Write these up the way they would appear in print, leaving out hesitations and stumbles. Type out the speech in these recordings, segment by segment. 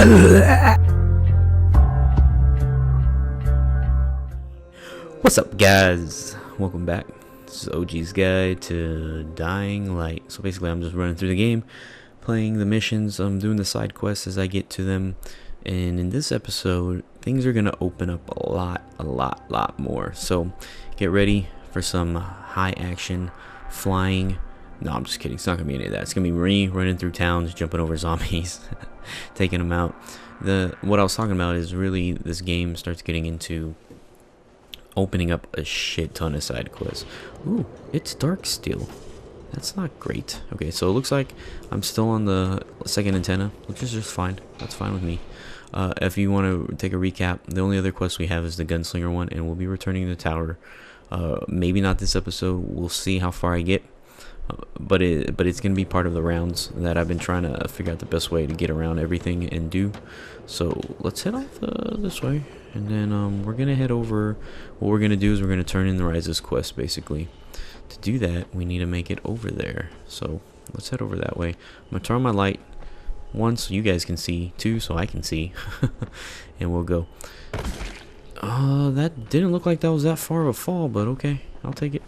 What's up, guys? Welcome back. This is OG's Guide to Dying Light. So basically I'm just running through the game, playing the missions, I'm doing the side quests as I get to them, and in this episode things are gonna open up a lot more. So get ready for some high action flying. No, I'm just kidding. It's not gonna be any of that. It's gonna be me running through towns, jumping over zombies, taking them out. What I was talking about is really this game starts getting into opening up a shit ton of side quests. Ooh, it's dark still. That's not great. Okay, so it looks like I'm still on the second antenna, which is just fine. That's fine with me. If you want to take a recap, the only other quest we have is the gunslinger one, and we'll be returning to the tower. Maybe not this episode. We'll see how far I get. But it's gonna be part of the rounds that I've been trying to figure out the best way to get around everything and do. So let's head off this way, and then we're gonna head over. What we're gonna do is we're gonna turn in the Rais's quest. Basically, to do that, we need to make it over there. So let's head over that way. I'm gonna turn on my light, 1 so you guys can see, 2 so I can see, and we'll go. That didn't look like that was that far of a fall, but okay, I'll take it.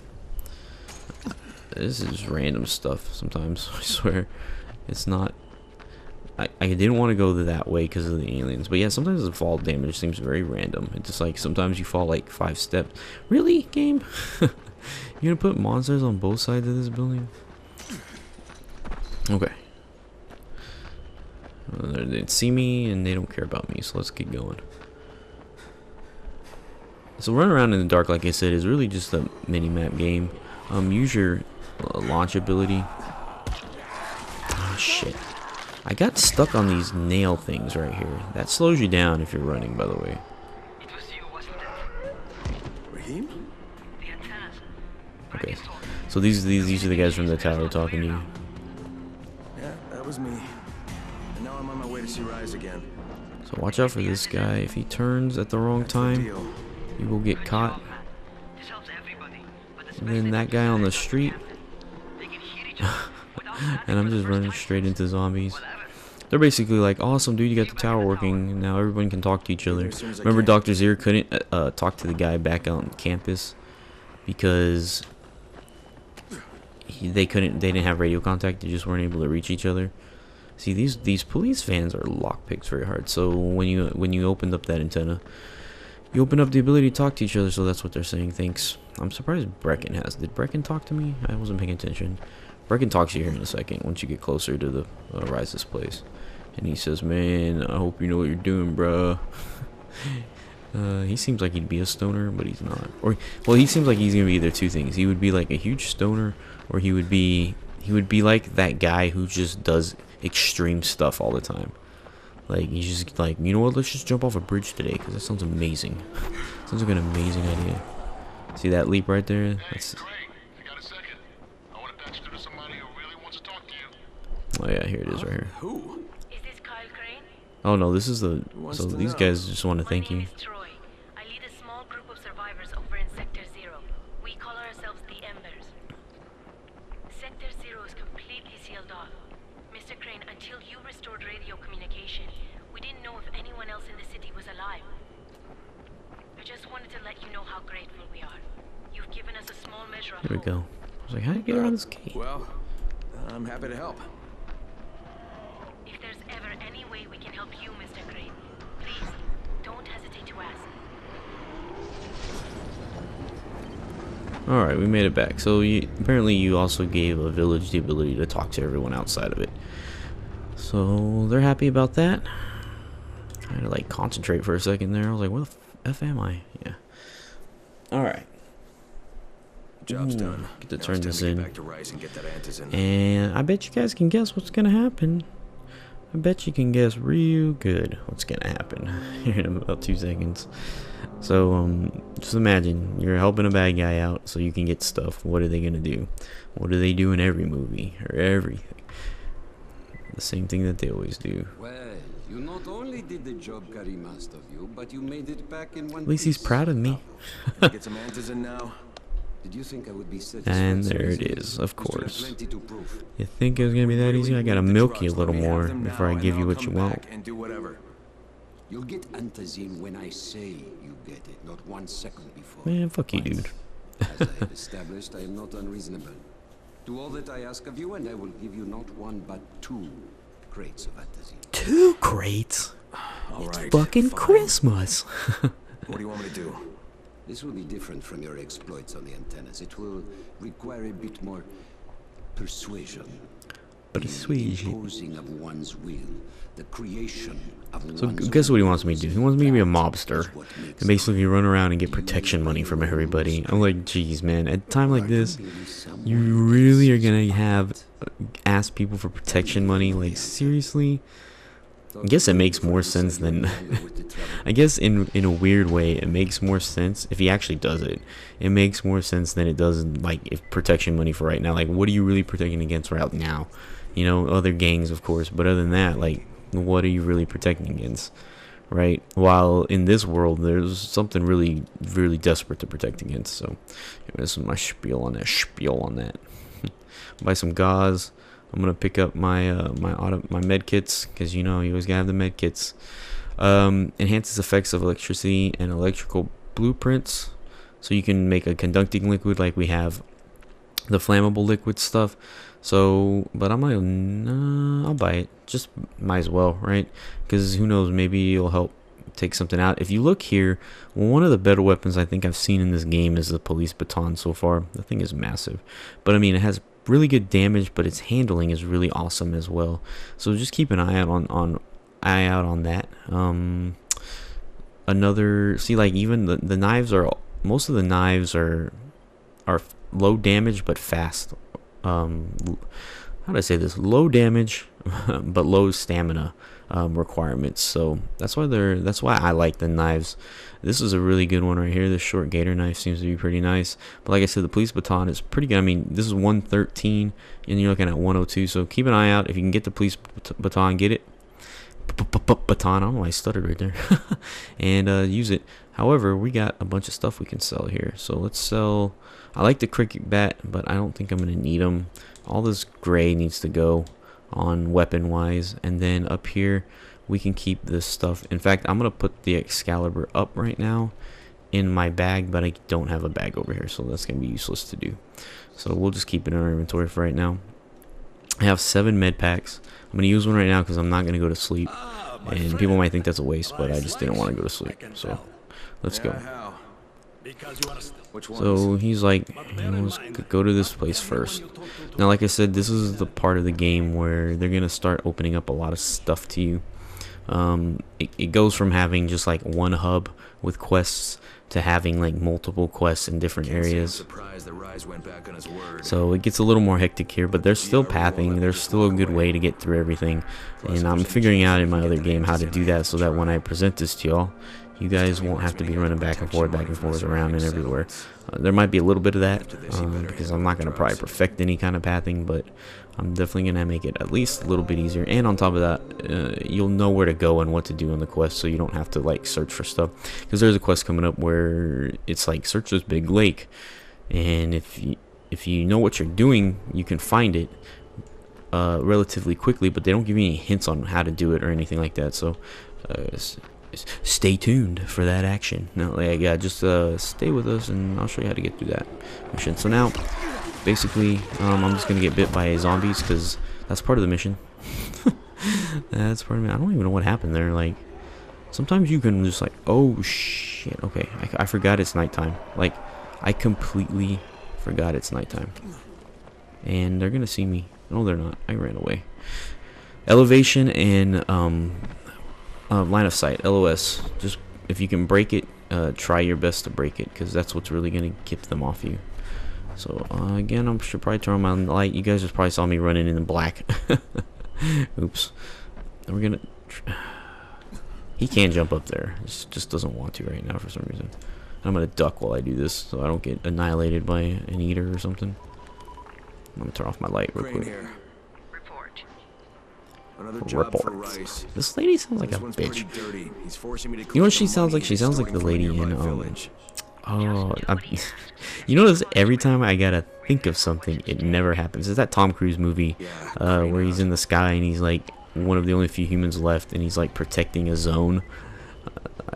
This is random stuff sometimes. I swear, it's not. I didn't want to go that way because of the aliens, but yeah, sometimes the fall damage seems very random. It's just like sometimes you fall like 5 steps. Really, game? You gonna put monsters on both sides of this building? Okay. They didn't see me and they don't care about me, so let's get going. So running around in the dark, like I said, is really just a mini-map game. Use your launch ability. Oh shit, I got stuck on these nail things right here. That slows you down if you're running, by the way. It was you, wasn't it? Raheem? The antennas. Okay, so these are the guys from the tower talking to you. Yeah, that was me. And now I'm on my way to see Rais again. So watch out for this guy. If he turns at the wrong time, you will get caught. And then that guy on the street, and I'm just running straight into zombies. They're basically like, awesome dude, you got the tower working, and now everyone can talk to each other. Remember Dr. Zir couldn't talk to the guy back on campus because they didn't have radio contact. They just weren't able to reach each other. See, these police vans are lockpicked very hard. So when you opened up that antenna, you open up the ability to talk to each other, so that's what they're saying. Thanks. I'm surprised Brecken has. Did Brecken talk to me? I wasn't paying attention. Brecken talks to you here in a second once you get closer to the Rais's place. And he says, man, I hope you know what you're doing, bruh. He seems like he'd be a stoner, but he's not. Or, well, he seems like he's going to be either two things. He would be like a huge stoner, or he would be like that guy who just does extreme stuff all the time. Like, he's just like, you know what, let's just jump off a bridge today, because that sounds amazing. Sounds like an amazing idea. See that leap right there? That's... Oh yeah, here it is right here. Who? Is this Kyle Crane? Oh no, this is the... So these guys just want to thank you. I lead a small group of survivors over in Sector 0. We call ourselves the Embers. Sector 0 is completely sealed off. Mr. Crane, until you restored radio communication, we didn't know if anyone else in the city was alive. I just wanted to let you know how grateful we are. You've given us a small measure of There we hope. go. I was like, how do you get around this gate? Well, I'm happy to help. If there's ever any way we can help you, Mr. Crane, please don't hesitate to ask. Alright, we made it back. So apparently you also gave a village the ability to talk to everyone outside of it. So they're happy about that. I had to like concentrate for a second there. I was like, where the F am I? Yeah. Alright. Job's done. Get to turn this in. Back to Rais and get that antis in. And I bet you guys can guess what's gonna happen. I bet you can guess real good what's gonna happen here in about 2 seconds. So just imagine you're helping a bad guy out so you can get stuff. What are they gonna do? What do they do in every movie or everything? The same thing that they always do. Well, you not only did the job Karim asked of you, but you made it back in one At least he's proud of me. Get some antis in now. Did you think I would be satisfied? And there it is, of course. You think it was gonna be that easy? I gotta milk you a little more before I give you what you want. And do whatever. You'll get Antazin when I say you get it, not 1 second before. Man, fuck you, dude. As I have established, I am not unreasonable. Do all that I ask of you, and I will give you not 1 but 2 crates of Antazin. 2 crates? All It's right, fucking fine. Christmas. What do you want me to do? This will be different from your exploits on the antennas. It will require a bit more persuasion. Persuasion. The imposing of one's will. The creation of So one's guess what he will. wants me to do? He wants me to be a mobster and basically run around and get protection money from everybody. I'm like, geez, man, at a time like this, you really are gonna have ask people for protection money? Like, seriously? I guess it makes more sense than I guess in a weird way it makes more sense if he actually does it. It makes more sense than it does like if protection money for right now. Like, what are you really protecting against right now? You know, other gangs, of course, but other than that, like, what are you really protecting against, right? While in this world there's something really desperate to protect against. So this is my spiel on that. Buy some gauze. I'm gonna pick up my my med kits, because you know you always gotta have the med kits. Enhances effects of electricity and electrical blueprints, so you can make a conducting liquid like we have the flammable liquid stuff. So, but I'm like, I'll buy it. Just might as well, right? Because who knows? Maybe it'll help take something out. If you look here, one of the better weapons I think I've seen in this game is the police baton so far. The thing is massive, but I mean it has really good damage, but its handling is really awesome as well. So just keep an eye out on that. See, like, even the knives are, most of the knives are low damage but fast. How do I say this? Low damage but low stamina requirements. So that's why I like the knives. This is a really good one right here. This short gator knife seems to be pretty nice. But like I said, the police baton is pretty good. I mean, this is 113 and you're looking at 102. So keep an eye out. If you can get the police baton, get it. Baton. I don't know why I stuttered right there. And use it. However, we got a bunch of stuff we can sell here. So let's sell. I like the cricket bat, but I don't think I'm going to need them. All this gray needs to go on weapon wise. And then up here we can keep this stuff. In fact, I'm going to put the Excalibur up right now in my bag, but I don't have a bag over here, so that's going to be useless to do. So we'll just keep it in our inventory for right now. I have 7 med packs. I'm going to use one right now because I'm not going to go to sleep. And people might think that's a waste, but I just didn't want to go to sleep. So let's go. So he's like, let's go to this place first. Now, like I said, this is the part of the game where they're going to start opening up a lot of stuff to you. It goes from having just like one hub with quests to having like multiple quests in different areas. So it gets a little more hectic here, but there's still pathing. There's still a good way to get through everything, and I'm figuring out in my other game how to do that so that when I present this to y'all, you guys won't have to be running back and forth around and everywhere. There might be a little bit of that because I'm not going to probably perfect any kind of pathing, but I'm definitely going to make it at least a little bit easier. And on top of that, you'll know where to go and what to do in the quest, so you don't have to like search for stuff. Because there's a quest coming up where it's like, search this big lake, and if you know what you're doing, you can find it relatively quickly, but they don't give you any hints on how to do it or anything like that. So stay tuned for that action. Now, like, yeah, just stay with us and I'll show you how to get through that mission. So now basically I'm just gonna get bit by zombies because that's part of the mission. That's part of it. I don't even know what happened there. Like, sometimes you can just like, oh shit, okay, I forgot it's nighttime. Like, I completely forgot it's nighttime, and they're gonna see me. No, they're not. I ran away. Elevation and line of sight, LOS. Just if you can break it, try your best to break it, because that's what's really gonna keep them off you. So again, I should probably turn on my light. You guys just probably saw me running in the black. Oops. We're gonna. He can't jump up there. He just doesn't want to right now for some reason. I'm gonna duck while I do this so I don't get annihilated by an eater or something. I'm gonna turn off my light real quick. Report. Another job for Report. Rais. This lady sounds like This a one's bitch. pretty dirty. He's forcing me to You know what collect she the sounds money like? She sounds like the stealing lady from a in nearby village. Oh, you notice every time I gotta think of something, it never happens. It's that Tom Cruise movie where he's in the sky and he's like one of the only few humans left, and he's like protecting a zone.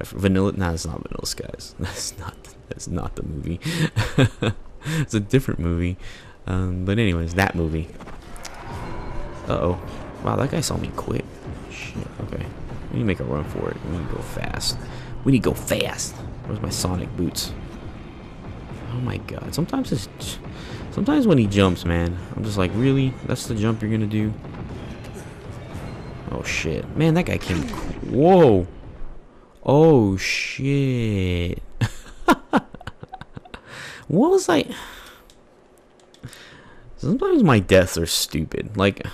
Vanilla. Nah, it's not Vanilla Skies. That's not the movie. It's a different movie. But anyways, that movie. Uh-oh. Wow, that guy saw me quick. Shit, okay. We need to make a run for it. We need to go fast. We need to go fast. Where's my Sonic boots? Oh my god. Sometimes when he jumps, man, I'm just like, really? That's the jump you're gonna do? Oh shit. Man, that guy came. Whoa. Oh shit. What was I? Sometimes my deaths are stupid. Like,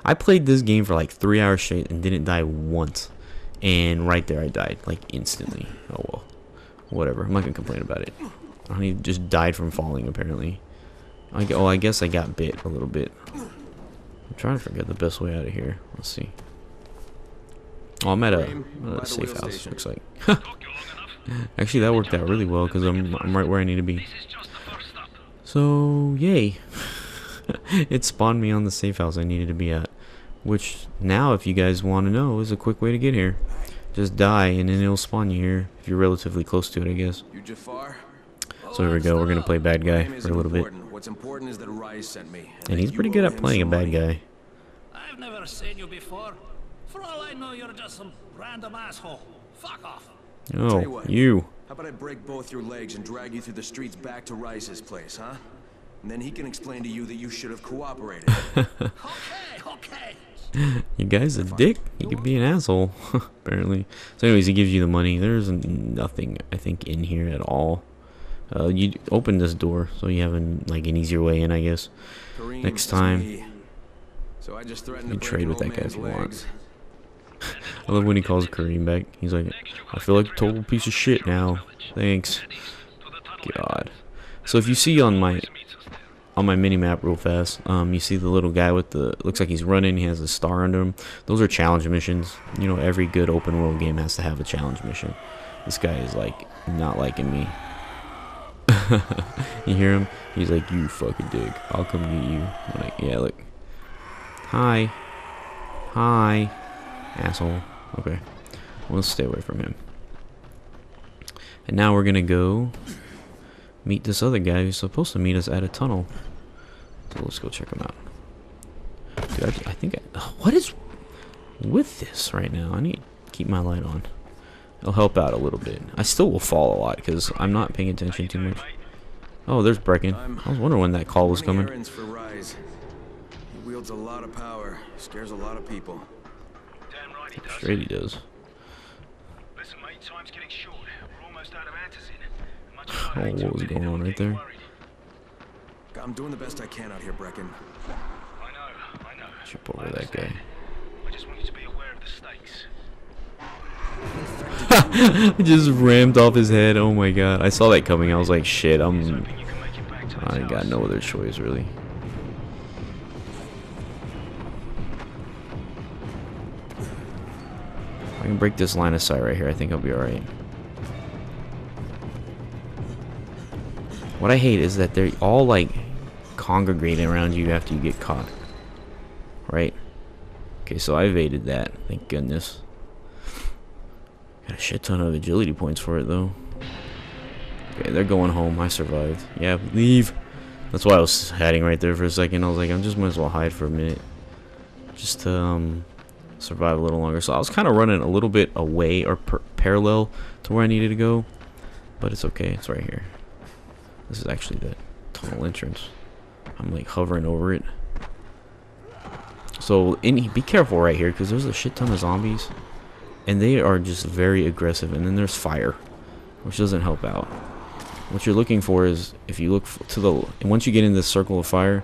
I played this game for like 3 hours straight and didn't die once. And right there I died, like instantly. Oh well. Whatever. I'm not gonna complain about it. I just died from falling apparently. I guess I got bit a little bit. I'm trying to figure out the best way out of here. Let's see. Oh, I'm at a safe house, looks like. Actually, that worked out really well because I'm right where I need to be. So, yay. It spawned me on the safe house I needed to be at. Which, now, if you guys want to know, is a quick way to get here. Just die, and then it'll spawn you here, if you're relatively close to it, I guess. So here we go, we're going to play bad guy for a little bit. What's important is that Rais sent me. And he's pretty good at playing a bad guy. I've never seen you before. For all I know, you're just some random asshole. Fuck off. Oh, you. How about I break both your legs and drag you through the streets back to Rais's place, huh? And then he can explain to you that you should have cooperated. Okay. You guy's a dick. He can be an asshole, apparently. So anyways, he gives you the money. There's nothing, I think, in here at all. You open this door, so you have an easier way in, I guess. Next time, So I just threatened you to trade with break that an guy old if you man's want. legs. I love when he calls Kareem back. He's like, I feel like a total piece of shit now. Thanks. God. So if you see on my mini map real fast, you see the little guy with the, looks like he's running, he has a star under him. Those are challenge missions. You know, every good open world game has to have a challenge mission. This guy is like not liking me. You hear him? He's like, you fucking dick. I'll come get you. I'm like, yeah, look. Hi. Hi. Asshole. Okay. We'll stay away from him. And now we're gonna go meet this other guy who's supposed to meet us at a tunnel. So let's go check him out. Dude, I think what is with this right now? I need to keep my light on. It'll help out a little bit. I still will fall a lot because I'm not paying attention too much. Oh, there's Brecken. I was wondering when that call was coming. Errands for Rais. He wields a lot of power. Scares a lot of people. Damn right he does. Straight he does. Listen, mate, time's getting short. We're almost out of antizin. Oh, what was going on right there? I'm doing the best I can out here, Brecken. I know. Jump over that guy. I just want you to be aware of the stakes. Just rammed off his head. Oh my god. I saw that coming. I was like, shit, I got no other choice, really. I can break this line of sight right here. I think I'll be alright. What I hate is that they're all like congregating around you after you get caught. Right? Okay, so I evaded that. Thank goodness. Got a shit ton of agility points for it though. Okay, they're going home. I survived. Yeah, leave. That's why I was hiding right there for a second. I was like, I just might as well hide for a minute. Just to survive a little longer. So I was kind of running a little bit away or parallel to where I needed to go. But it's okay. It's right here. This is actually the tunnel entrance. I'm like hovering over it. So be careful right here because there's a shit ton of zombies. And they are just very aggressive. And then there's fire, which doesn't help out. What you're looking for is, if you look to the, and once you get in this circle of fire,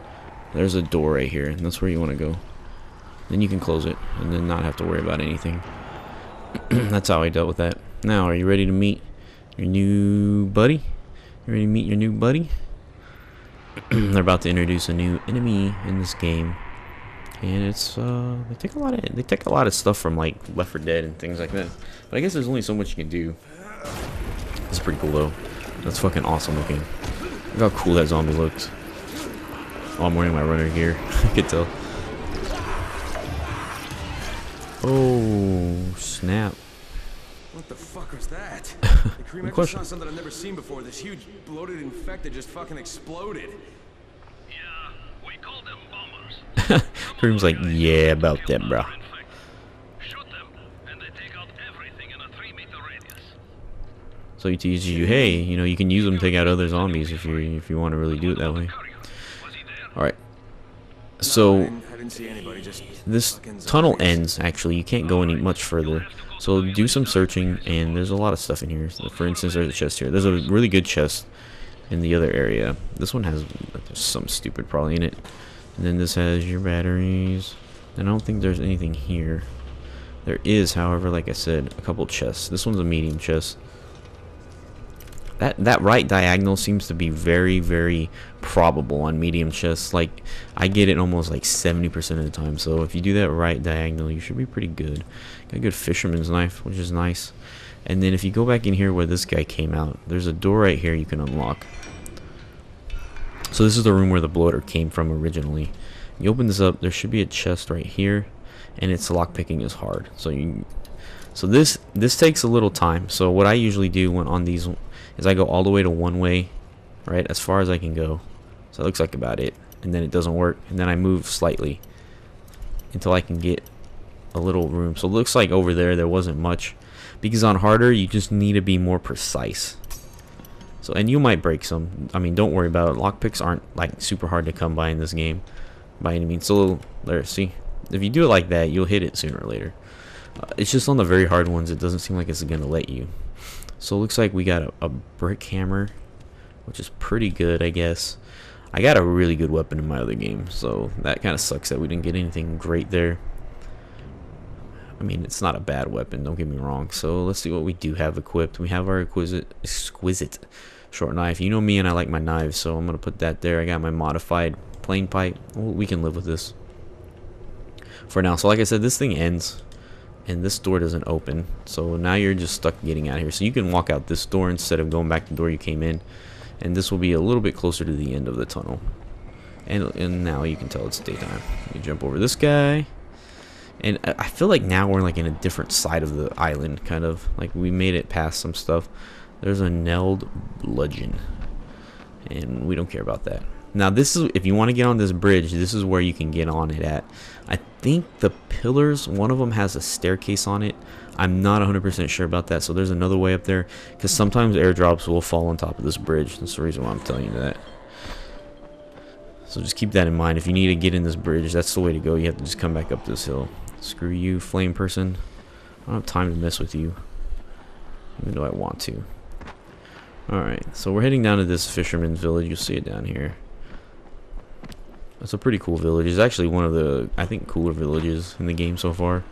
there's a door right here, and that's where you want to go. Then you can close it, and then not have to worry about anything. That's how I dealt with that. Now, are you ready to meet your new buddy? You ready to meet your new buddy? They're about to introduce a new enemy in this game. And it's they take a lot of stuff from like Left 4 Dead and things like that. But I guess there's only so much you can do. It's pretty cool though. That's fucking awesome looking. Look how cool that zombie looks. Oh, I'm wearing my runner gear. I could tell. Oh snap! What the fuck was that? The cream Good I just saw question. something I've never seen before. This huge bloated infected just fucking exploded. Yeah, we call them bombers. Kareem's like, yeah, about that, bro. Shoot them, and they take out everything in a 3-meter radius. So he teaches you, hey, you know, you can use them to take out other zombies if you want to really do it that way. Courier, was he there? All right. So I didn't see anybody. Just this fucking tunnel zombies. ends. Actually, you can't go any much further. So do some searching, and there's a lot of stuff in here. So for instance, there's a chest here. There's a really good chest in the other area. This one has some stupid probably in it. And then this has your batteries. And I don't think there's anything here. There is, however, like I said, a couple chests. This one's a medium chest. That right diagonal seems to be very, very probable on medium chests. Like, I get it almost like 70% of the time. So if you do that right diagonal, you should be pretty good. Got a good fisherman's knife, which is nice. And then if you go back in here where this guy came out, there's a door right here you can unlock. So this is the room where the bloater came from originally. You open this up, there should be a chest right here, and its lockpicking is hard. So this takes a little time. So what I usually do when on these is I go all the way to one way, right, as far as I can go. So it looks like about it, and then it doesn't work, and then I move slightly until I can get a little room. So it looks like over there wasn't much, because on harder you just need to be more precise. So, and you might break some. I mean, don't worry about it. Lockpicks aren't like super hard to come by in this game by any means. So there, see, if you do it like that, you'll hit it sooner or later. It's just on the very hard ones, it doesn't seem like it's gonna let you. So it looks like we got a brick hammer, which is pretty good, I guess. I got a really good weapon in my other game, so that kind of sucks that we didn't get anything great there. I mean, it's not a bad weapon, don't get me wrong. So let's see what we do have equipped. We have our exquisite short knife. You know me, and I like my knives, so I'm gonna put that there. I got my modified plain pipe. Well, we can live with this for now. So like I said, this thing ends, and this door doesn't open, so now you're just stuck getting out of here. So you can walk out this door instead of going back the door you came in, and this will be a little bit closer to the end of the tunnel. And now you can tell it's daytime. You jump over this guy, and I feel like now we're like in a different side of the island, kind of like we made it past some stuff. There's a nailed bludgeon, and we don't care about that. Now this is, if you want to get on this bridge, this is where you can get on it at. I think the pillars, one of them has a staircase on it. I'm not 100% sure about that, so there's another way up there, because sometimes airdrops will fall on top of this bridge. That's the reason why I'm telling you that. So just keep that in mind. If you need to get in this bridge, that's the way to go. You have to just come back up this hill. Screw you, flame person. I don't have time to mess with you, even though I want to. Alright, so we're heading down to this Fisherman Village. You'll see it down here. It's a pretty cool village. It's actually one of the, I think, cooler villages in the game so far.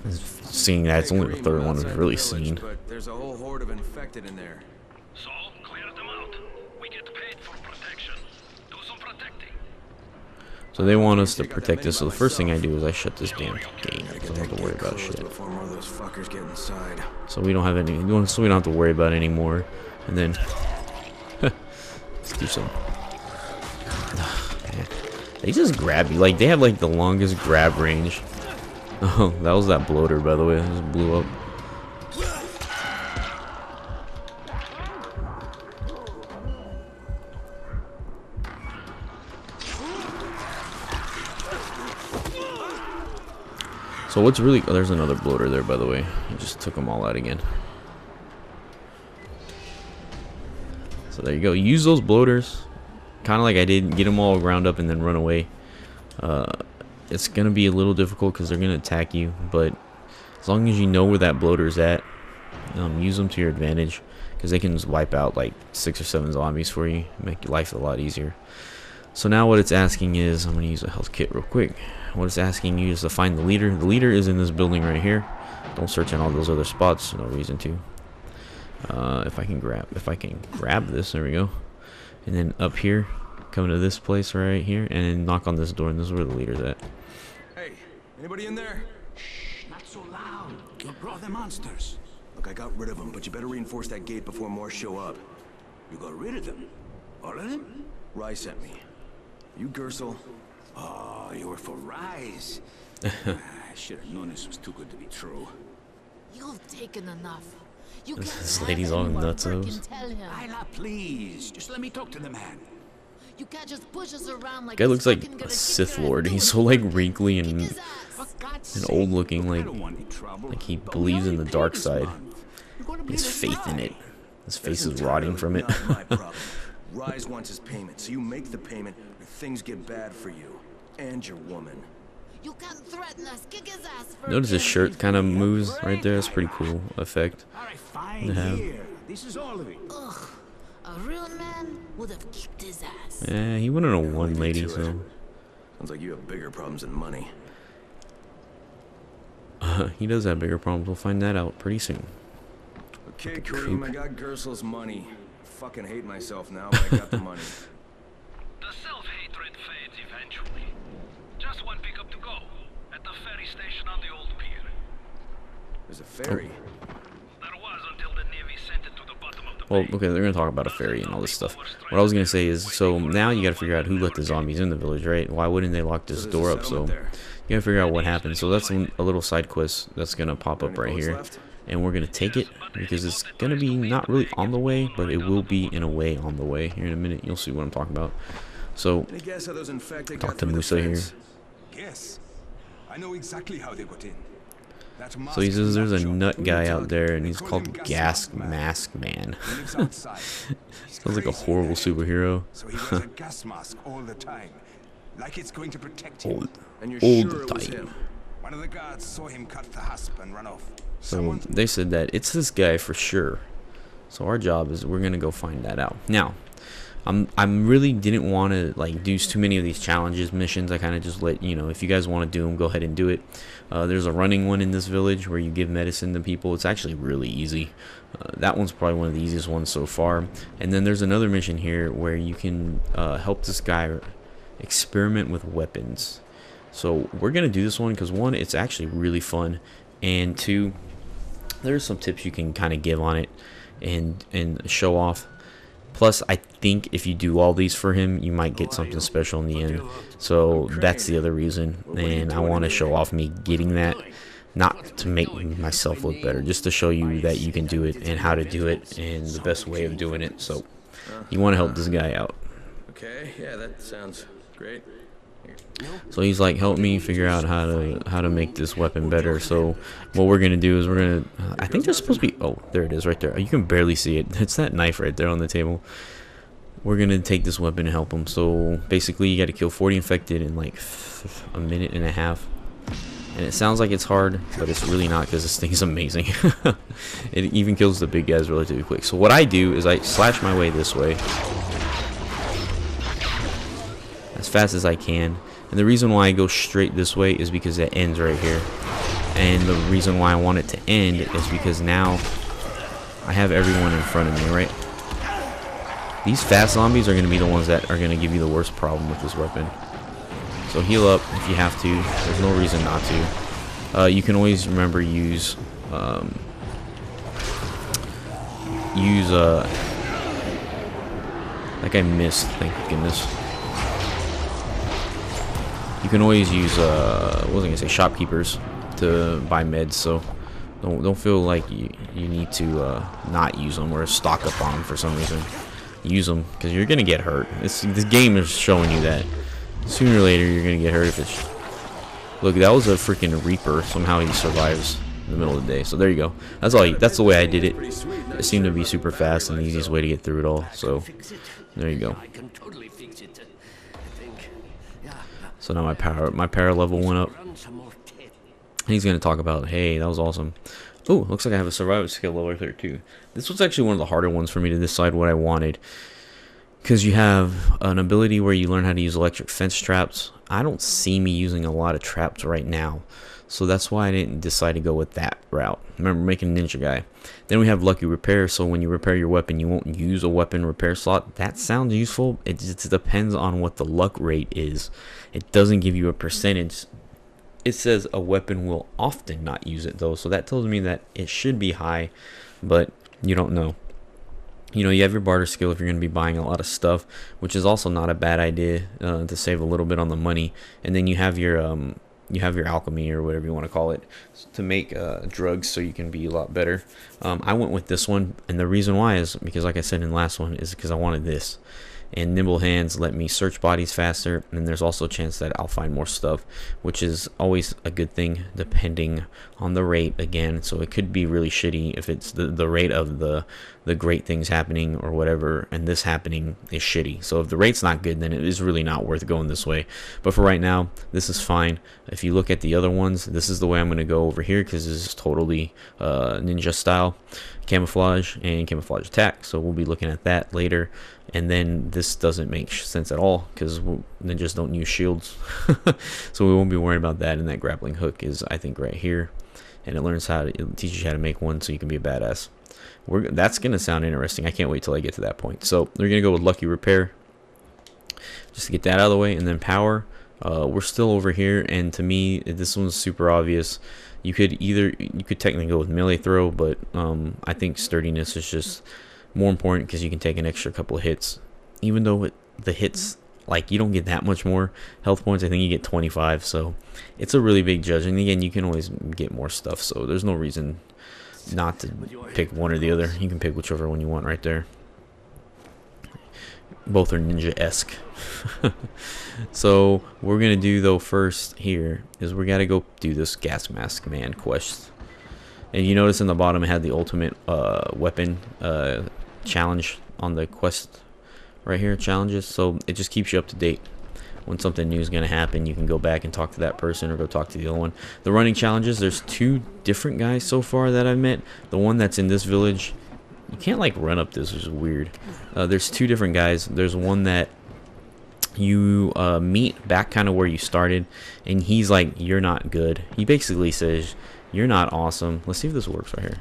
Seeing that it's only the third one I've really seen. But there's a whole horde of infected in there. So, clear them out. We get paid for protection. Do some protecting. So they want us to protect this. So the first thing I do is I shut this damn gate, so I don't have to worry about shit. Before more of those fuckers get inside. So we don't have any. So we don't have to worry about it anymore. And then let's do some. Man, they just grab you. Like they have like the longest grab range. Oh, that was that bloater, by the way. It just blew up. So what's really... Oh, there's another bloater there, by the way. He just took them all out again. So there you go. Use those bloaters. Kind of like I did. Get them all ground up and then run away. It's going to be a little difficult because they're going to attack you. But as long as you know where that bloater's at, use them to your advantage. Because they can just wipe out like 6 or 7 zombies for you. Make your life a lot easier. So now what it's asking is... I'm going to use a health kit real quick. What it's asking you is to find the leader. The leader is in this building right here. Don't search in all those other spots. No reason to. If I can grab this, there we go. And then up here, come to this place right here, and then knock on this door, and this is where the leader's at. Hey, anybody in there? Shh, not so loud. You'll draw the monsters. Look, I got rid of them, but you better reinforce that gate before more show up. You got rid of them? All of them? Rais sent me. You Gursel? Oh, you were for Rais. I should have known this was too good to be true. You've taken enough. You This can't lady's have all anyone nutsos. frickin' tell him. Isla, please, just let me talk to the man. You can't just push us around like Guy he's looks like fucking a gonna Sith kick your Lord. ass He's doing so like fucking wrinkly kick and his ass. old looking, I like don't want any trouble, he but we believes in only the pay dark this side. month. You're gonna He has bleed us faith in dry. it. His face That's is rotting from it. entirely not my problem. Rais wants his payment, so you make the payment or things get bad for you. And your woman. You can't threaten us. Kick his ass for Notice his shirt kind of moves right there. That's pretty cool effect. All right, fine, to have. here. This is all of it. Ugh. A real man would have kicked his ass. Yeah, he went on a one Leave me lady, to so it. Sounds like you have bigger problems than money. he does have bigger problems. We'll find that out pretty soon. Okay, the Kareem, coop. I got Gursel's money. I fucking hate myself now, but I got the money. The self-hatred fades eventually. Just one pickup to go. At the ferry station on the old pier. There's a ferry. There was until the Navy sent it to the bottom of the Well, bay. okay, they're gonna talk about a ferry and all this stuff. What I was gonna say is, so now you gotta figure out who let the zombies in the village, right? Why wouldn't they lock this there's a door up? So settlement there. you gotta figure out what happened. So that's a little side quest that's gonna pop up Any right boats here, left? and we're gonna take it because it's gonna be not really on the way, but it will be in a way on the way. Here in a minute, you'll see what I'm talking about. So Any guess how those infected talk got to through the Musa here. fence? Yes. I know exactly how they got in. That So he says there's a mask nut shop. guy out there, and They he's call called him Gas Gas Mask Man. Mask Man. He lives outside. He's Sounds like a crazy, horrible man. superhero. So he wears a gas mask all the time, like it's going to protect him. Old, And you're old sure it was time. him? One of the guards saw him cut the hasp and run off. So Someone they said that it's this guy for sure. So our job is we're gonna go find that out. Now, I'm really didn't want to like do too many of these challenges missions. I kind of just let you know, if you guys want to do them, go ahead and do it. There's a running one in this village where you give medicine to people. It's actually really easy. That one's probably one of the easiest ones so far. And then there's another mission here where you can help this guy experiment with weapons. So we're gonna do this one because one, it's actually really fun, and two, there's some tips you can kind of give on it and show off. Plus, I think if you do all these for him, you might get something special in the end. So that's the other reason, and I want to show off me getting that, not to make myself look better, just to show you that you can do it and how to do it and the best way of doing it. So you want to help this guy out. Okay, yeah, that sounds great. So he's like, help me figure out how to make this weapon better. So what we're gonna do is we're gonna I think there's supposed to be, oh, there it is right there. You can barely see it. It's that knife right there on the table. We're gonna take this weapon and help him. So basically you got to kill 40 infected in like a minute and a half. And it sounds like it's hard, but it's really not, because this thing is amazing. It even kills the big guys relatively quick. So what I do is I slash my way this way as fast as I can. And the reason why I go straight this way is because it ends right here. And the reason why I want it to end is because now I have everyone in front of me, right? These fast zombies are going to be the ones that are going to give you the worst problem with this weapon. So heal up if you have to. There's no reason not to. You can always remember use like I missed, thank goodness. You can always use what was I gonna say, shopkeepers to buy meds, so don't feel like you need to not use them or stock up on them for some reason. Use them because you're gonna get hurt. This game is showing you that sooner or later you're gonna get hurt if it's. Look, that was a freaking Reaper. Somehow he survives in the middle of the day. So there you go. That's all. That's the way I did it. It seemed to be super fast and the easiest way to get through it all. So there you go. I can totally fix it. I think. Yeah. So now my power level went up. He's gonna talk about, hey, that was awesome. Oh, looks like I have a survival skill level right there too. This was actually one of the harder ones for me to decide what I wanted, because you have an ability where you learn how to use electric fence traps. I don't see me using a lot of traps right now, so that's why I didn't decide to go with that route. Remember, making ninja guy. Then we have lucky repair, so when you repair your weapon, you won't use a weapon repair slot. That sounds useful. It just depends on what the luck rate is. It doesn't give you a percentage. It says a weapon will often not use it though, so that tells me that it should be high, but you don't know. You know, you have your barter skill if you're going to be buying a lot of stuff, which is also not a bad idea to save a little bit on the money. And then you have your you have your alchemy or whatever you want to call it to make drugs so you can be a lot better. I went with this one, and the reason why is because, like I said in the last one, is because I wanted this. And nimble hands let me search bodies faster, and there's also a chance that I'll find more stuff, which is always a good thing depending on the rate again. So it could be really shitty if it's the rate of the great things happening or whatever, and this happening is shitty. So if the rate's not good, then it is really not worth going this way. But for right now, this is fine. If you look at the other ones, this is the way I'm going to go over here, because this is totally ninja style camouflage and camouflage attack. So we'll be looking at that later. And then this doesn't make sense at all, because ninjas don't use shields. So we won't be worrying about that. And that grappling hook is, I think, right here, and it teaches you how to make one so you can be a badass. That's gonna sound interesting. I can't wait till I get to that point. So we're gonna go with lucky repair, just to get that out of the way. And then power, we're still over here, and to me this one's super obvious. You could technically go with melee throw, but I think sturdiness is just more important, because you can take an extra couple of hits. Even though the hits, like, you don't get that much more health points. I think you get 25, so it's a really big judge. And again, you can always get more stuff, so there's no reason not to pick one or the other. You can pick whichever one you want right there. Both are ninja-esque. So what we're gonna do though first here is we gotta go do this gas mask man quest. And you notice in the bottom it had the ultimate weapon challenge on the quest right here, challenges. So it just keeps you up to date. When something new is going to happen, you can go back and talk to that person or go talk to the other one. The running challenges, there's 2 different guys so far that I've met. The one that's in this village, you can't like run up this, which is weird. There's 2 different guys. There's one that you meet back kind of where you started, and he's like, you're not good. He basically says, you're not awesome. Let's see if this works right here.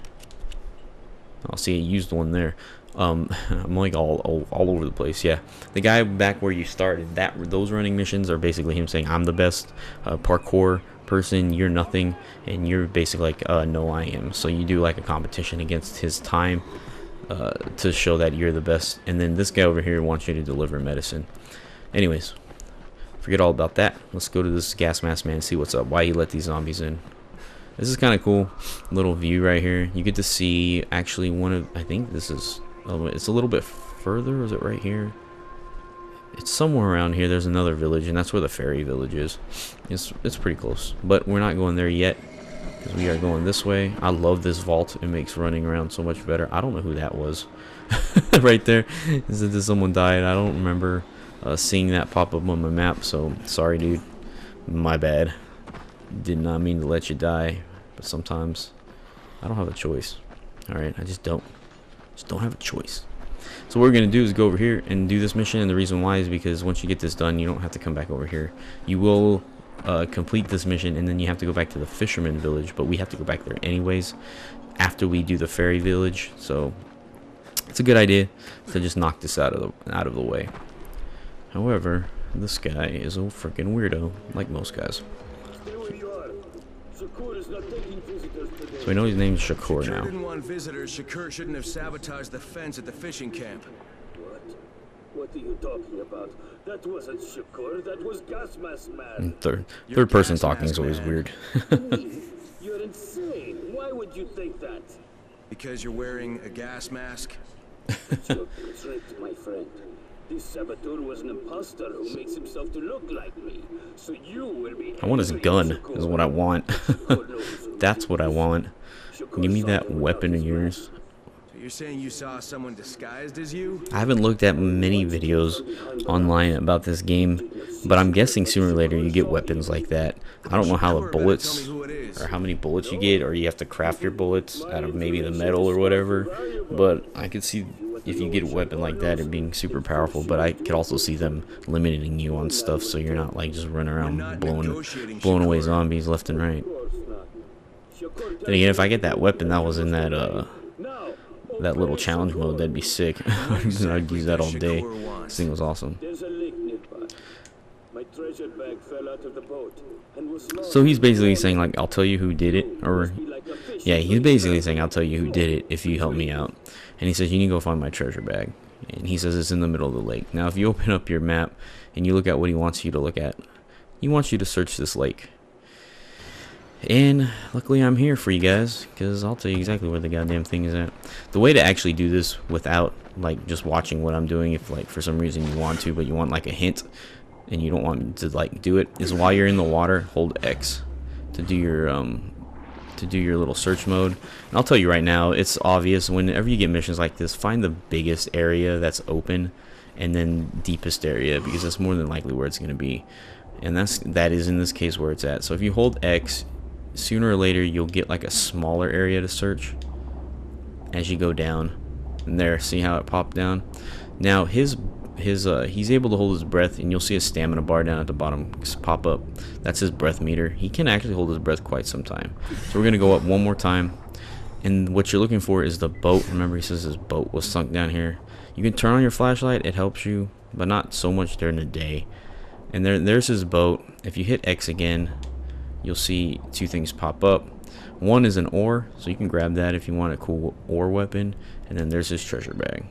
I'll see, I used one there. I'm like all over the place. Yeah, the guy back where you started, those running missions are basically him saying, I'm the best parkour person, you're nothing, and you're basically like, no, I am. So you do like a competition against his time to show that you're the best. And then this guy over here wants you to deliver medicine. Anyways, forget all about that. Let's go to this gas mask man and see what's up, why he let these zombies in. This is kind of cool, little view right here. You get to see actually one of, I think this is, it's a little bit further. Is it right here? It's somewhere around here. There's another village, and that's where the Ferry village is. It's pretty close, but we're not going there yet, because we are going this way. I love this vault. It makes running around so much better. I don't know who that was. Right there. Is it that someone died? I don't remember seeing that pop up on my map, so sorry, dude. My bad. Did not mean to let you die, but sometimes I don't have a choice. Alright, I just don't have a choice. So what we're going to do is go over here and do this mission, and the reason why is because once you get this done, you don't have to come back over here. You will complete this mission, and then you have to go back to the Fisherman Village, but we have to go back there anyways after we do the Ferry Village. So it's a good idea to just knock this out of the way. However, this guy is a freaking weirdo, like most guys. So we know his name's Shakur now. Didn't want visitors. Shakur shouldn't have sabotaged the fence at the fishing camp. What are you talking about? That wasn't Shakur, that was Gas Mask Man. And third person talking is always weird. You're insane. Why would you think that? Because you're wearing a gas mask? You're tricked, my friend. This saboteur was an imposter who makes himself to look like me. So you will be. I want his gun, is what I want. That's what I want. Give me that weapon of yours. So you're saying you saw someone disguised as you? I haven't looked at many videos online about this game, but I'm guessing sooner or later you get weapons like that. I don't know how the bullets, or how many bullets you get, or you have to craft your bullets out of maybe the metal or whatever, but I could see if you get a weapon like that, it being super powerful. But I could also see them limiting you on stuff, so you're not like just running around blowing away zombies left and right. Then again, if I get that weapon that was in that that little challenge mode, that'd be sick. I'd use that all day. This thing was awesome. So he's basically saying, like, I'll tell you who did it, or yeah, he's basically saying I'll tell you who did it if you help me out. And he says you need to go find my treasure bag, and he says it's in the middle of the lake. Now if you open up your map and you look at what he wants you to look at, he wants you to search this lake. And luckily I'm here for you guys, because I'll tell you exactly where the goddamn thing is at. The way to actually do this without like just watching what I'm doing, if like for some reason you want to, but you want like a hint and you don't want to like do it, is while you're in the water, hold X to do your little search mode. And I'll tell you right now, it's obvious whenever you get missions like this, find the biggest area that's open and then deepest area, because that's more than likely where it's going to be. And that is in this case where it's at. So if you hold X, sooner or later you'll get like a smaller area to search as you go down. And there, see how it popped down? Now he's able to hold his breath, and you'll see a stamina bar down at the bottom pop up. That's his breath meter. He can actually hold his breath quite some time. So we're gonna go up one more time, and what you're looking for is the boat. Remember, he says his boat was sunk down here. You can turn on your flashlight, it helps you, but not so much during the day. And there's his boat. If you hit X again, you'll see two things pop up. One is an ore, so you can grab that if you want a cool ore weapon, and then there's his treasure bag.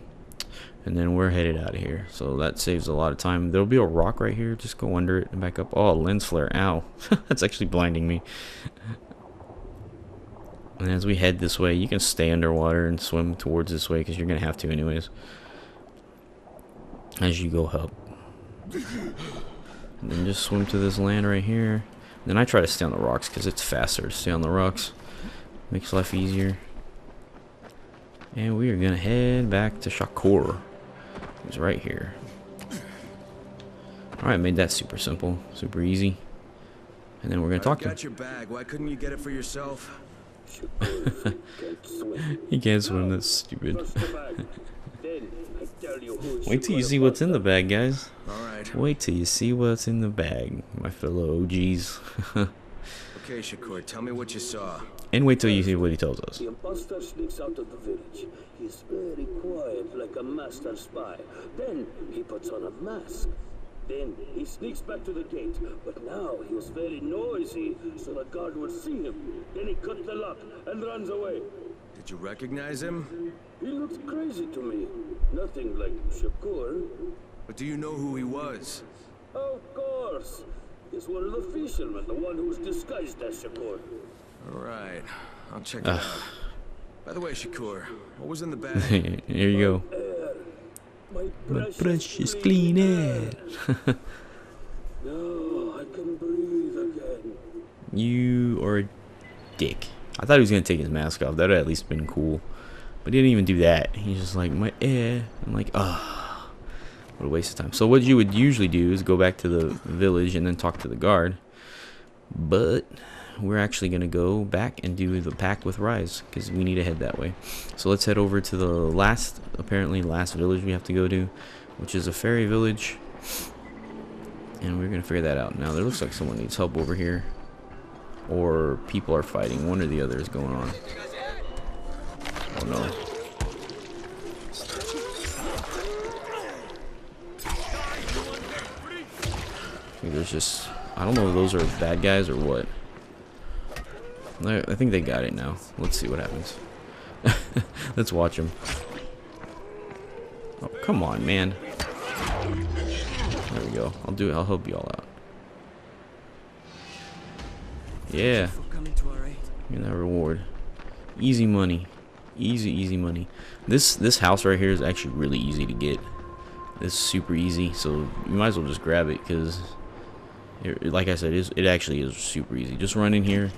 And then we're headed out of here, so that saves a lot of time. There'll be a rock right here, just go under it and back up. Oh, lens flare, ow. That's actually blinding me. And as we head this way, you can stay underwater and swim towards this way, because you're gonna have to anyways as you go up. And then just swim to this land right here. And then I try to stay on the rocks because it's faster to stay on the rocks. Makes life easier. And we are gonna head back to Shakur. He's right here. Alright, made that super simple, super easy. And then we're gonna talk to him. Got your bag. Why couldn't you get it for yourself? He can't swim, that's stupid. Wait till you see what's in the bag, guys. Alright. Wait till you see what's in the bag, my fellow OGs. Okay, Shakur, tell me what you saw. And wait till you see what he tells us. The imposter sneaks out of the village. He's very quiet, like a master spy. Then he puts on a mask. Then he sneaks back to the gate. But now he was very noisy, so the guard would see him. Then he cuts the lock and runs away. Did you recognize him? He looked crazy to me. Nothing like Shakur. But do you know who he was? Of course. He's one of the fishermen, the one who was disguised as Shakur. Alright, I'll check it out. By the way, Shakur, what was in the bag? Here you go. My precious clean air. No, I can breathe again. You are a dick. I thought he was gonna take his mask off. That would at least been cool. But he didn't even do that. He's just like, my air. I'm like, ah, what a waste of time. So what you would usually do is go back to the village and then talk to the guard. But we're actually gonna go back and do the pack with Rais, because we need to head that way. So let's head over to the apparently last village we have to go to, which is a Ferry village, and we're gonna figure that out. Now there looks like someone needs help over here, or people are fighting. One or the other is going on. Oh no. There's just, I don't know if those are bad guys or what. I think they got it now. Let's see what happens. Let's watch them. Oh, come on, man. There we go. I'll help you all out. Yeah. Get that reward. Easy money. Easy money. This house right here is actually really easy to get. It's super easy, so you might as well just grab it, because like I said, it actually is super easy. Just run in here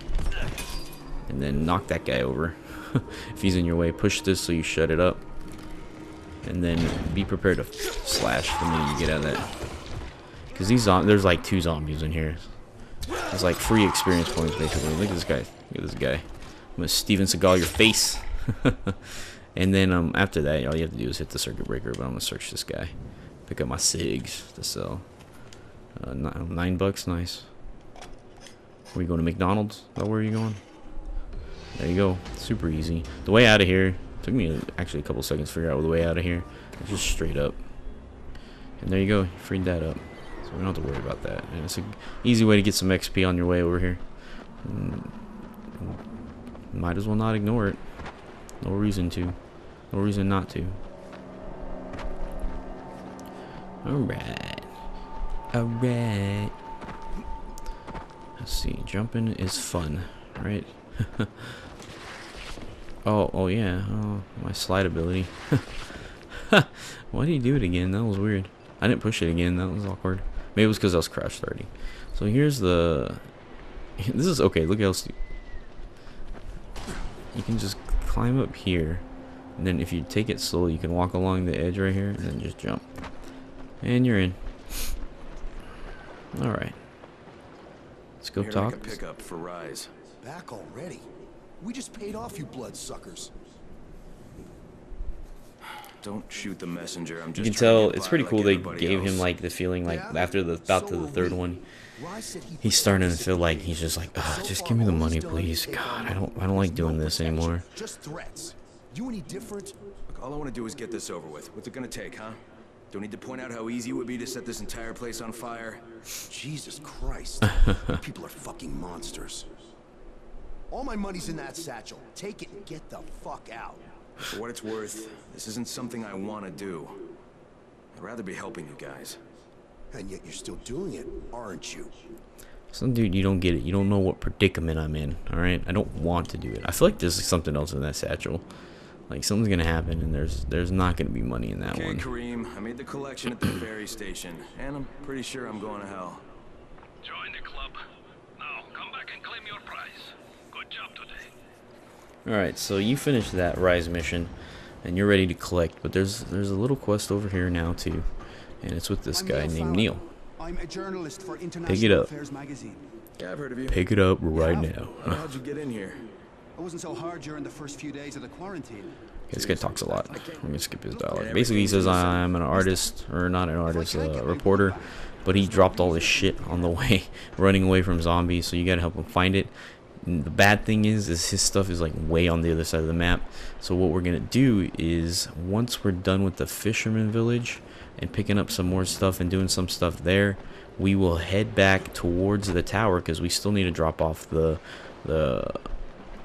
and then knock that guy over. If he's in your way, push this so you shut it up, and then be prepared to slash the minute you get out of that, because there's like 2 zombies in here. It's like free experience points basically. Look at this guy. Look at this guy. I'm gonna Steven Seagal your face. And then after that, all you have to do is hit the circuit breaker. But I'm gonna search this guy, pick up my cigs to sell. $9, nice. Where you going, to McDonald's? Is that where you going? There you go. Super easy. The way out of here took me actually a couple seconds to figure out the way out of here. It's just straight up. And there you go. You freed that up. So we don't have to worry about that. And it's an easy way to get some XP on your way over here. Might as well not ignore it. No reason to. No reason not to. Alright. Alright. Let's see. Jumping is fun. right? Oh yeah. Oh, my slide ability. Why did he do it again? That was weird. I didn't push it again. That was awkward. Maybe it was because I was crash starting. So here's the... This is okay. Look how you can just climb up here. And then if you take it slow, you can walk along the edge right here and then just jump. And you're in. Alright. Let's go talk. Make a pickup for Rais. Back already? We just paid off, you bloodsuckers. Don't shoot the messenger. I'm You just can tell it's pretty cool. They gave him like the feeling like after the about to the third one, he's starting to feel like he's just like, ugh, just give me the money, please. God, I don't like doing this anymore. Just threats. You any different? Look, all I want to do is get this over with. What's it gonna take, huh? Don't need to point out how easy it would be to set this entire place on fire. Jesus Christ. You people are fucking monsters. All my money's in that satchel. Take it and get the fuck out. For what it's worth, this isn't something I want to do. I'd rather be helping you guys. And yet you're still doing it, aren't you? Some dude, you don't get it. You don't know what predicament I'm in, alright? I don't want to do it. I feel like there's something else in that satchel. Like, something's gonna happen, and there's not gonna be money in that one. Okay, Kareem, I made the collection at the ferry station, and I'm pretty sure I'm going to hell. Join the club. Now, come back and claim your prize. Good job today. Alright, so you finished that Rise mission, and you're ready to collect, but there's a little quest over here now, too. And it's with this guy named Neil. I'm a journalist for Pick it International up. Affairs magazine. Yeah, I've heard of you. Pick it up right now. How'd you get in here? I wasn't so hard during the first few days of the quarantine. This guy talks a lot. I'm gonna skip his dialogue. Basically, he says I'm an artist, or not an artist, a reporter, but he dropped all this shit on the way, running away from zombies, so you gotta help him find it. And the bad thing is his stuff is like way on the other side of the map. So what we're gonna do is, once we're done with the Fisherman Village and picking up some more stuff and doing some stuff there, we will head back towards the tower, because we still need to drop off the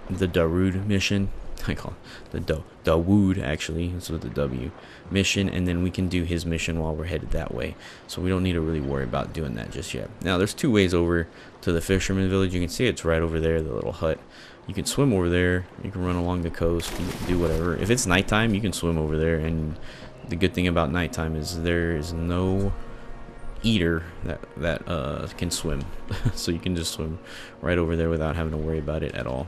Darude mission. I call it the Dawood, actually. It's with the W mission, and then we can do his mission while we're headed that way. So we don't need to really worry about doing that just yet. Now, there's two ways over to the Fisherman Village. You can see it's right over there, the little hut. You can swim over there. You can run along the coast. You can do whatever. If it's nighttime, you can swim over there. And the good thing about nighttime is there is no eater that can swim. So you can just swim right over there without having to worry about it at all.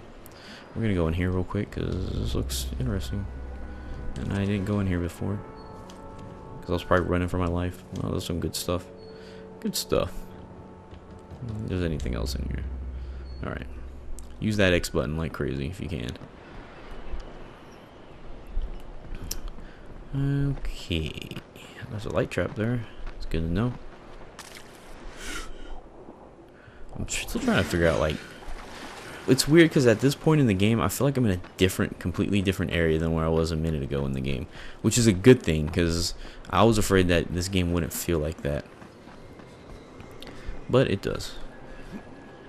We're gonna go in here real quick because this looks interesting, and I didn't go in here before because I was probably running for my life. Oh, there's some good stuff. Good stuff. If there's anything else in here. Alright. Use that X button like crazy if you can. Okay. There's a light trap there. It's good to know. I'm still trying to figure out, like, it's weird because at this point in the game, I feel like I'm in a completely different area than where I was a minute ago in the game, which is a good thing because I was afraid that this game wouldn't feel like that, but it does,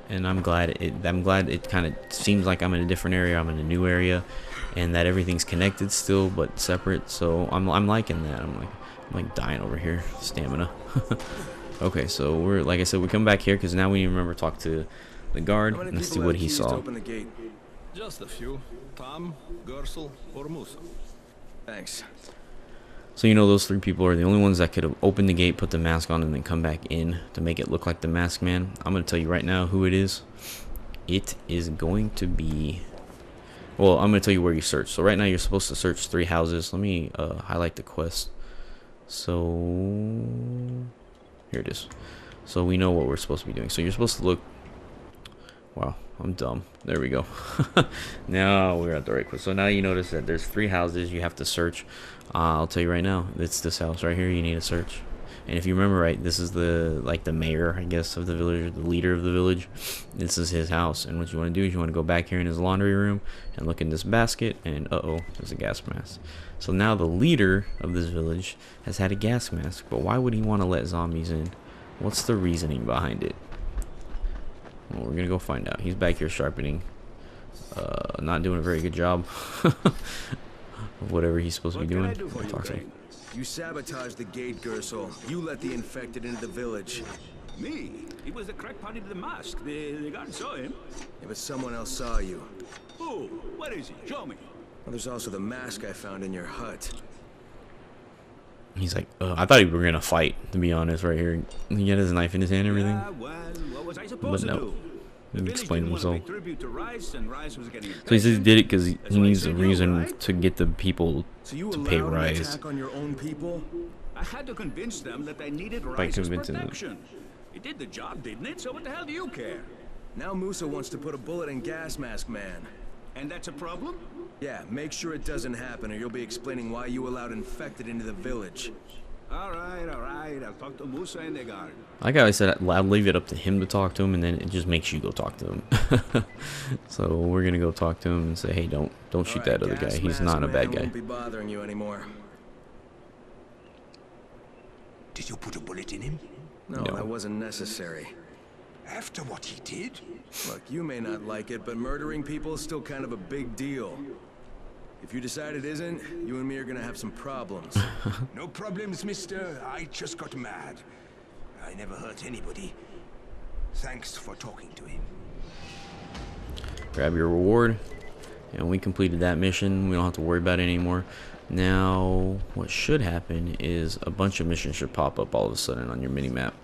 and I'm glad it kind of seems like I'm in a different area. I'm in a new area, and that everything's connected still but separate. So I'm liking that. I'm like dying over here, stamina. Okay, so we're, like I said, we come back here because now we need to remember to talk to the guard. Let's see what he saw. Just a few. Tom, Gursel, or Musa. Thanks. So you know those three people are the only ones that could have opened the gate, put the mask on, and then come back in to make it look like the Masked Man. I'm going to tell you right now who it is. It is going to be... Well, I'm going to tell you where you search. So right now you're supposed to search 3 houses. Let me highlight the quest. So... Here it is. So we know what we're supposed to be doing. So you're supposed to look... Wow, I'm dumb. There we go. Now we're at the right quest. So now you notice that there's 3 houses you have to search. I'll tell you right now, it's this house right here you need to search. And if you remember right, this is the mayor, I guess, of the village, or the leader of the village. This is his house. And what you want to do is you want to go back here in his laundry room and look in this basket, and uh-oh, there's a gas mask. So now the leader of this village has had a gas mask, but why would he want to let zombies in? What's the reasoning behind it? Well, we're gonna go find out. He's back here sharpening. Not doing a very good job of whatever he's supposed to be doing. You sabotaged the gate, Gursel. You let the infected into the village. Me? He was the crackpot in the mask. The guard saw him. Yeah, but someone else saw you. Who? Where is he? Show me. Well, there's also the mask I found in your hut. He's like, I thought we were gonna fight, to be honest, right here. He had his knife in his hand and everything. Yeah, well, what was I supposed But to no. do? He explained himself. Tribute to Rais, and Rais was getting So he says he did it because he That's what needs I a said, no, reason right? to get the people So you to pay allowed an Rais. attack on your own people? I had to convince them that they needed By Rais's convincing them. protection. It did the job, didn't it? So what the hell do you care? Now Musa wants to put a bullet in Gas Mask Man. And that's a problem? Yeah, make sure it doesn't happen or you'll be explaining why you allowed infected into the village. All right. I'll talk to Musa and the guard. Like I said, I'll leave it up to him to talk to him, and then it just makes you go talk to him. So we're gonna go talk to him and say, hey, don't shoot that other guy. He's not a bad guy. Won't be bothering you anymore. Did you put a bullet in him? No, that wasn't necessary. After what he did? Look, you may not like it, but murdering people is still kind of a big deal. If you decide it isn't, you and me are gonna have some problems. No problems, mister. I just got mad. I never hurt anybody. Thanks for talking to him. Grab your reward, and we completed that mission. We don't have to worry about it anymore. Now, what should happen is a bunch of missions should pop up all of a sudden on your mini-map,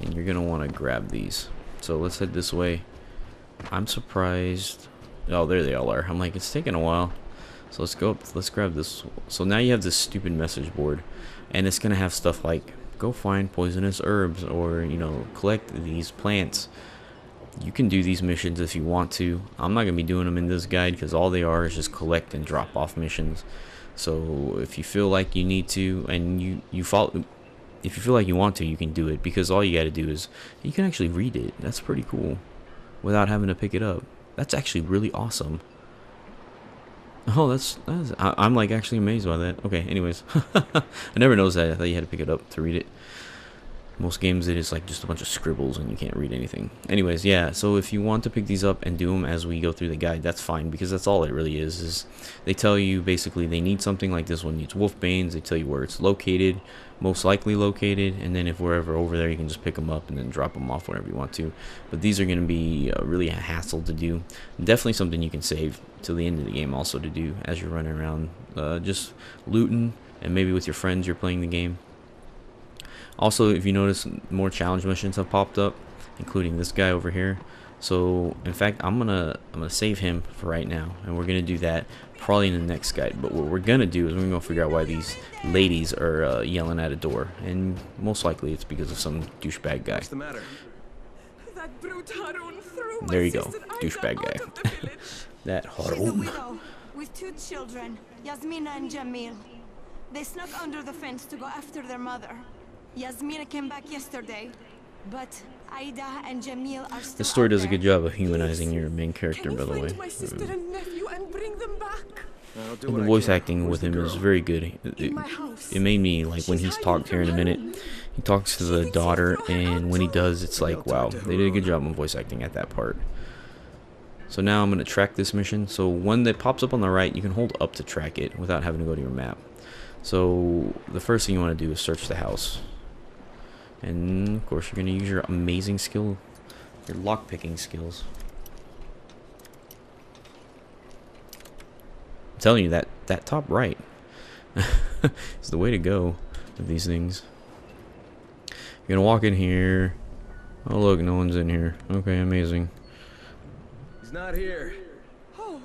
and you're gonna want to grab these. So let's head this way. I'm surprised. Oh, there they all are. I'm like, it's taking a while. So let's go up, let's grab this. So now you have this stupid message board, and it's gonna have stuff like go find poisonous herbs, or you know, collect these plants. You can do these missions if you want to. I'm not gonna be doing them in this guide because all they are is just collect and drop off missions. So if you feel like you need to, and you follow, if you feel like you want to, you can do it, because all you got to do is you can actually read it. That's pretty cool without having to pick it up. That's actually really awesome. Oh, I'm like actually amazed by that. Okay, anyways. I never noticed that. I thought you had to pick it up to read it. Most games it is like just a bunch of scribbles and you can't read anything. Anyways, yeah, so if you want to pick these up and do them as we go through the guide, that's fine, because that's all it really is they tell you basically they need something. Like this one needs wolfbanes. They tell you where it's located, most likely located, and then if we're ever over there, you can just pick them up and then drop them off whenever you want to. But these are going to be really a hassle to do. Definitely something you can save till the end of the game also to do as you're running around just looting, and maybe with your friends you're playing the game. Also, if you notice, more challenge missions have popped up, including this guy over here. So in fact, I'm gonna save him for right now, and we're gonna do that probably in the next guide. But what we're gonna do is we're gonna figure out why these ladies are yelling at a door, and most likely it's because of some douchebag guy. What's the matter? That brute Harun threw my There you go, sister douchebag Aida guy. out of the village. That She's a Harun. widow with 2 children, Yasmina and Jamil. They snuck under the fence to go after their mother. Yasmina came back yesterday, but Aida and Jamil are still This story out does a there. good job of humanizing your main character, Can you by the way. find my sister and nephew and bring them back? I'll do And what the I voice can. acting Where's with the him is girl? very good. In my house. It made me like when he's talked here in a minute. He talks to the daughter, and when he does, it's like, wow, they did a good job on voice acting at that part. So now I'm going to track this mission. So one that pops up on the right, you can hold up to track it without having to go to your map. So the first thing you want to do is search the house. And of course you're going to use your amazing skill, your lockpicking skills. I'm telling you, that top right is the way to go with these things. You're going to walk in here. Oh look, no one's in here. Okay, amazing. He's not here. Oh.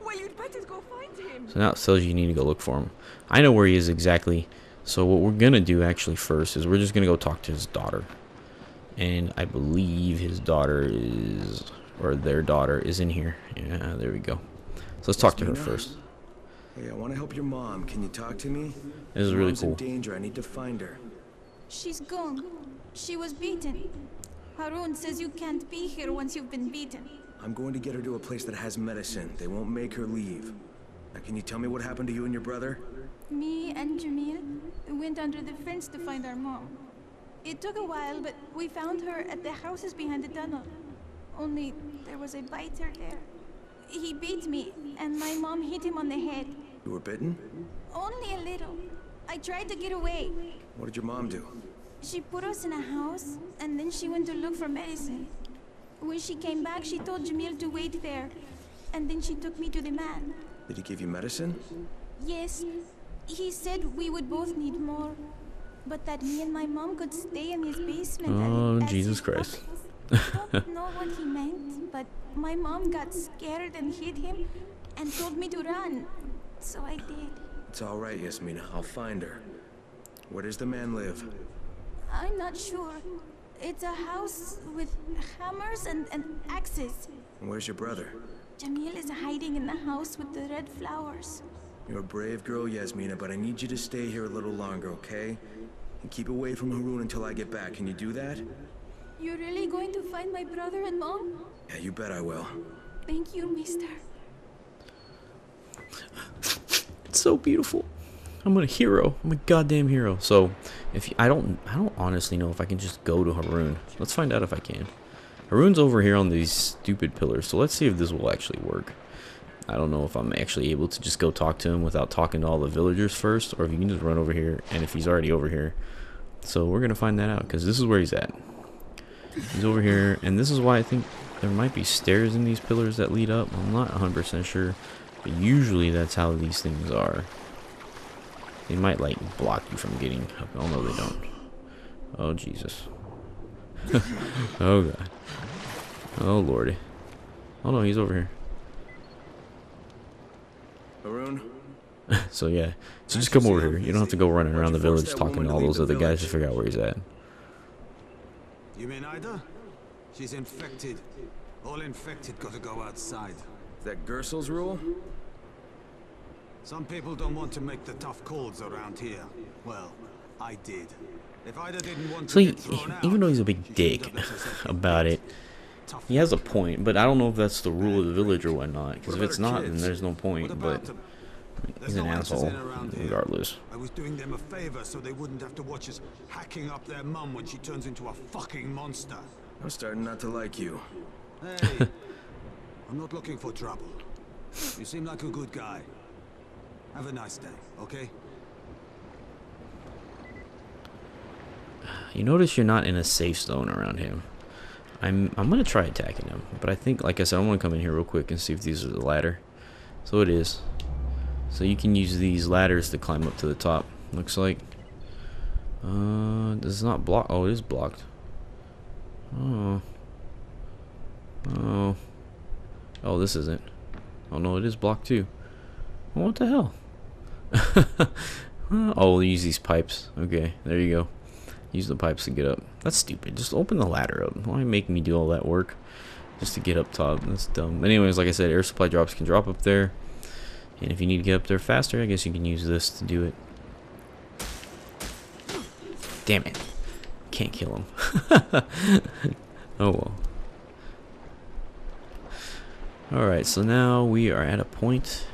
Well, you'd better go find him. So now it tells you need to go look for him. I know where he is exactly. So what we're going to do actually first is we're just going to go talk to his daughter. And I believe his daughter is, or their daughter is in here. Yeah, there we go. So let's talk to her first. Hey, I want to help your mom. Can you talk to me? This is really Mom's cool. in danger. I need to find her. She's gone. She was beaten. Harun says you can't be here once you've been beaten. I'm going to get her to a place that has medicine. They won't make her leave. Now, can you tell me what happened to you and your brother? Me and Jamil went under the fence to find our mom. It took a while, but we found her at the houses behind the tunnel. Only there was a biter there. He beat me, and my mom hit him on the head. You were bitten? Only a little. I tried to get away. What did your mom do? She put us in a house, and then she went to look for medicine. When she came back, she told Jamil to wait there, and then she took me to the man. Did he give you medicine? Yes, he said we would both need more, but that me and my mom could stay in his basement. Oh, as Jesus his Christ. puppies. I don't know what he meant, but my mom got scared and hit him and told me to run, so I did. It's all right, Yasmina. I'll find her. Where does the man live? I'm not sure. It's a house with hammers and axes. And where's your brother? Jamil is hiding in the house with the red flowers. You're a brave girl, Yasmina, but I need you to stay here a little longer, okay? And keep away from Harun until I get back. Can you do that? You're really going to find my brother and mom? Yeah, you bet I will. Thank you, mister. It's so beautiful. I'm a hero. I'm a goddamn hero. So, if I don't honestly know if I can just go to Harun. Let's find out if I can. Harun's over here on these stupid pillars, so let's see if this will actually work. I don't know if I'm actually able to just go talk to him without talking to all the villagers first, or if you can just run over here, and if he's already over here. So we're gonna find that out, because this is where he's at. He's over here, and this is why I think there might be stairs in these pillars that lead up. I'm not 100% sure, but usually that's how these things are. They might like block you from getting up. Oh no, they don't. Oh Jesus. Oh God. Oh Lordy. Oh no, he's over here. Harun? So yeah, so just come over here. You don't have to go running around the village talking to all those other guys to figure out where he's at. You mean Ida? She's infected. All infected gotta go outside. Is that Gursel's rule? Some people don't want to make the tough calls around here. Well, I did. If Ida didn't want So to get thrown out, even though he's a big dick about it, he has a point. But I don't know if that's the rule of the village or whatnot. Because if it's not, then there's no point. But he's an asshole, regardless. I was doing them a favor so they wouldn't have to watch us hacking up their mum when she turns into a fucking monster. I'm starting not to like you. Hey, I'm not looking for trouble. You seem like a good guy. Have a nice day, okay? You notice you're not in a safe zone around him. I'm gonna try attacking him, but I think, like I said, I want to come in here real quick and see if these are the ladder. So it is. So you can use these ladders to climb up to the top. Looks like. This is not blocked. Oh, it is blocked. Oh. Oh. Oh, this isn't. Oh no, it is blocked too. What the hell? Oh, we'll use these pipes. Okay, there you go. Use the pipes to get up. That's stupid. Just open the ladder up. Why make me do all that work just to get up top? That's dumb. Anyways, like I said, air supply drops can drop up there. And if you need to get up there faster, I guess you can use this to do it. Damn it. Can't kill him. Oh well. Alright, so now we are at a point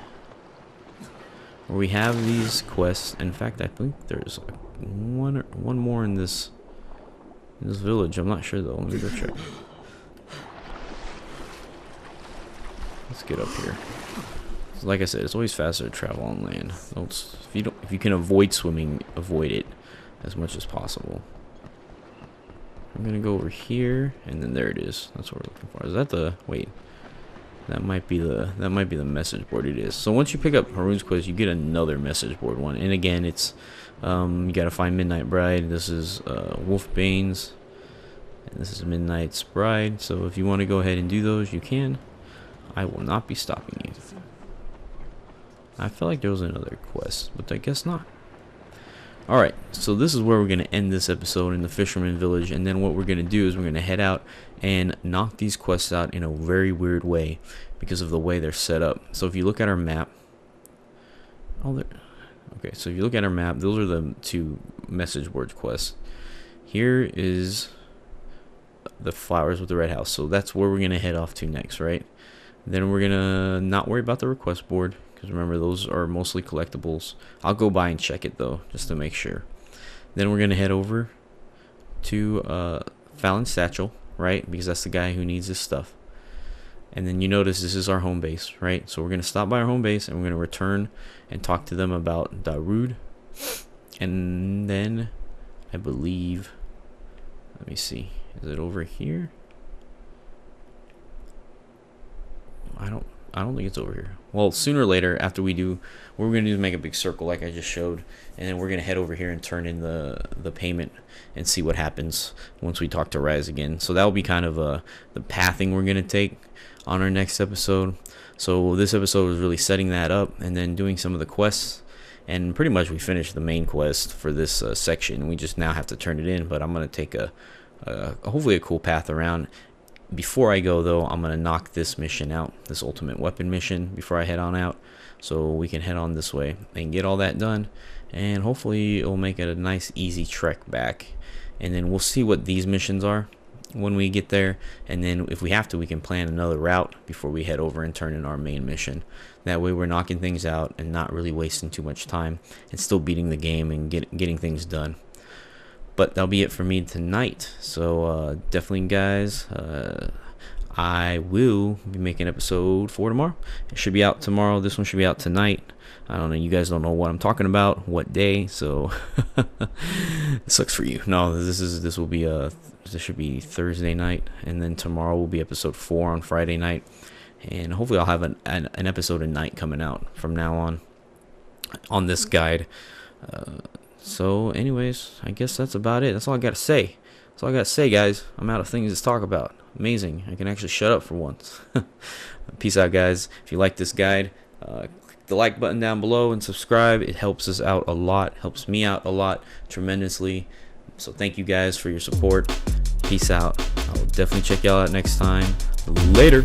where we have these quests. In fact, I think there's one more in this village. I'm not sure though. Let me go check. Let's get up here. So like I said, it's always faster to travel on land. If you can avoid swimming, avoid it as much as possible. I'm gonna go over here, and then there it is. That's what we're looking for. Is that the wait? That might be the message board. It is. So once you pick up Harun's quest, you get another message board one, and again, it's you gotta find Midnight Bride. This is Wolfbane's, and this is Midnight's Bride. So if you want to go ahead and do those, you can. I will not be stopping you. I feel like there was another quest, but I guess not. Alright, so this is where we're going to end this episode in the Fisherman Village, and then what we're going to do is we're going to head out and knock these quests out in a very weird way because of the way they're set up. So if you look at our map, okay, so if you look at our map, those are the two message board quests. Here is the flowers with the red house, so that's where we're going to head off to next, right? Then we're going to not worry about the request board, because remember, those are mostly collectibles. I'll go by and check it though, just to make sure. Then we're gonna head over to Fallon's Satchel, right? Because that's the guy who needs this stuff. And then you notice this is our home base, right? So we're gonna stop by our home base and we're gonna return and talk to them about Darude. And then I believe Let me see. Is it over here? I don't think it's over here. Well, sooner or later, after we do, what we're gonna do is make a big circle like I just showed, and then we're gonna head over here and turn in the payment and see what happens once we talk to Rais again. So that'll be kind of the pathing we're gonna take on our next episode. So this episode was really setting that up and then doing some of the quests, and pretty much we finished the main quest for this section. We just now have to turn it in, but I'm gonna take a hopefully a cool path around. Before I go though, I'm gonna knock this mission out, this ultimate weapon mission, before I head on out, so we can head on this way and get all that done, and hopefully it'll make it a nice easy trek back. And then we'll see what these missions are when we get there, and then if we have to, we can plan another route before we head over and turn in our main mission. That way we're knocking things out and not really wasting too much time, and still beating the game and getting things done. But that'll be it for me tonight. So definitely, guys, I will be making episode 4 tomorrow. It should be out tomorrow. This one should be out tonight. I don't know. You guys don't know what I'm talking about, what day. So it sucks for you. No, this should be Thursday night, and then tomorrow will be episode 4 on Friday night. And hopefully I'll have an episode a night coming out from now on this guide. So anyways, I guess that's about it. That's all I gotta say. That's all I gotta say, guys. I'm out of things to talk about. Amazing. I can actually shut up for once. Peace out, guys. If you like this guide, click the like button down below and subscribe. It helps us out a lot. Helps me out a lot tremendously. So thank you guys for your support. Peace out. I'll definitely check y'all out next time. Later.